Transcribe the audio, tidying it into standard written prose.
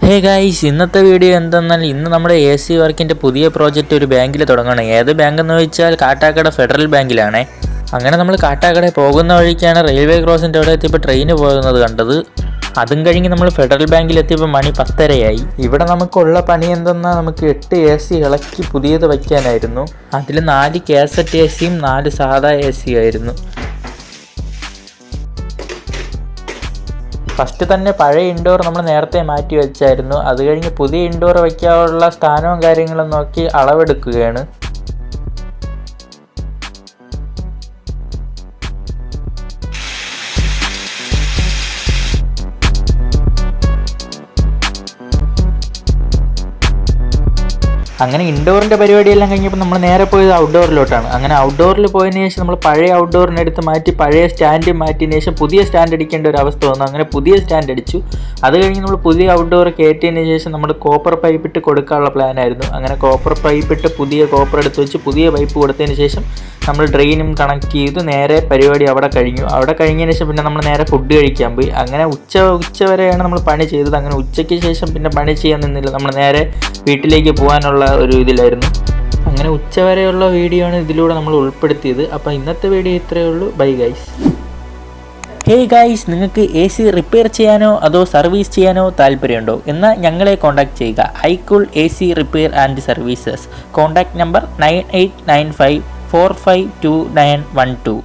Hey guys, ഇന്നത്തെ video എന്തെന്നാൽ ഇന്ന് നമ്മുടെ AC വർക്കിൻ്റെ പുതിയ പ്രോജക്റ്റ് ഒരു ബാങ്കിൽ തുടങ്ങണം. ഏത് ബാങ്ക് എന്ന് ചോദിച്ചാൽ കാട്ടാക്കട ഫെഡറൽ ബാങ്കിലാണേ. അങ്ങനെ നമ്മൾ കാട്ടാക്കട പോകുന്ന വഴിക്കാണ് റെയിൽവേ ക്രോസിൻ്റെ അവിടെ എത്തിയപ്പോൾ ട്രെയിന് പോകുന്നത് കണ്ടത്. അതും കഴിഞ്ഞ് നമ്മൾ ഫെഡറൽ ബാങ്കിൽ എത്തിയപ്പോൾ മണി 10:30 ഇവിടെ നമുക്കുള്ള പണി എന്തെന്നാൽ നമുക്ക് 8 AC ഇളക്കി പുതിയത് വയ്ക്കാനായിരുന്നു. അതിൽ 4 കാസറ്റ് ACയും 4 സാധാ AC ആയിരുന്നു. ഫസ്റ്റ് തന്നെ പഴയ ഇൻഡോർ നമ്മൾ നേരത്തെ മാറ്റി വെച്ചായിരുന്നു. അത് കഴിഞ്ഞ് പുതിയ ഇൻഡോർ വയ്ക്കാനുള്ള സ്ഥാനവും കാര്യങ്ങളും നോക്കി അളവെടുക്കുകയാണ്. അങ്ങനെ ഇൻഡോറിൻ്റെ പരിപാടിയെല്ലാം കഴിഞ്ഞപ്പോൾ നമ്മൾ നേരെ പോയത് ഔട്ട്ഡോറിലോട്ടാണ്. അങ്ങനെ ഔട്ട്ഡോറിൽ പോയതിന് ശേഷം നമ്മൾ പഴയ ഔട്ട്ഡോറിനടുത്ത് മാറ്റി പഴയ സ്റ്റാൻഡ് മാറ്റിയതിന് ശേഷം പുതിയ സ്റ്റാൻഡ് അടിക്കേണ്ട ഒരു അവസ്ഥ വന്നു. അങ്ങനെ പുതിയ സ്റ്റാൻഡ് അടിച്ചു. അത് കഴിഞ്ഞ് നമ്മൾ പുതിയ ഔട്ട്ഡോർ കയറ്റിയതിന് ശേഷം നമ്മൾ കോപ്പർ പൈപ്പ് ഇട്ട് കൊടുക്കാനുള്ള പ്ലാനായിരുന്നു. അങ്ങനെ കോപ്പർ പൈപ്പ് ഇട്ട് പുതിയ കോപ്പർ എടുത്ത് വെച്ച് പുതിയ പൈപ്പ് കൊടുത്തതിന് ശേഷം നമ്മൾ ഡ്രെയിനും കണക്ട് ചെയ്തു. നേരെ പരിപാടി അവിടെ കഴിഞ്ഞു. അവിടെ കഴിഞ്ഞതിന് ശേഷം പിന്നെ നമ്മൾ നേരെ ഫുഡ് കഴിക്കാൻ പോയി. അങ്ങനെ ഉച്ച വരെയാണ് നമ്മൾ പണി ചെയ്തത്. അങ്ങനെ ഉച്ചയ്ക്ക് ശേഷം പിന്നെ പണി ചെയ്യാൻ നിന്നില്ല. നമ്മൾ നേരെ വീട്ടിലേക്ക് പോകാനുള്ള ഒരു ഇതിലായിരുന്നു. അങ്ങനെ ഉച്ചവരെയുള്ള വീഡിയോ ആണ് ഇതിലൂടെ നമ്മൾ ഉൾപ്പെടുത്തിയത്. അപ്പോൾ ഇന്നത്തെ വീഡിയോ ഇത്രയേ ഉള്ളൂ. Bye guys. ഹേ ഗൈസ്, നിങ്ങൾക്ക് AC റിപ്പയർ ചെയ്യാനോ അതോ സർവീസ് ചെയ്യാനോ താല്പര്യമുണ്ടോ? എന്നാൽ ഞങ്ങളെ കോൺടാക്ട് ചെയ്യുക. ഹൈകൂൾ AC repair and services. Contact number 9895452912.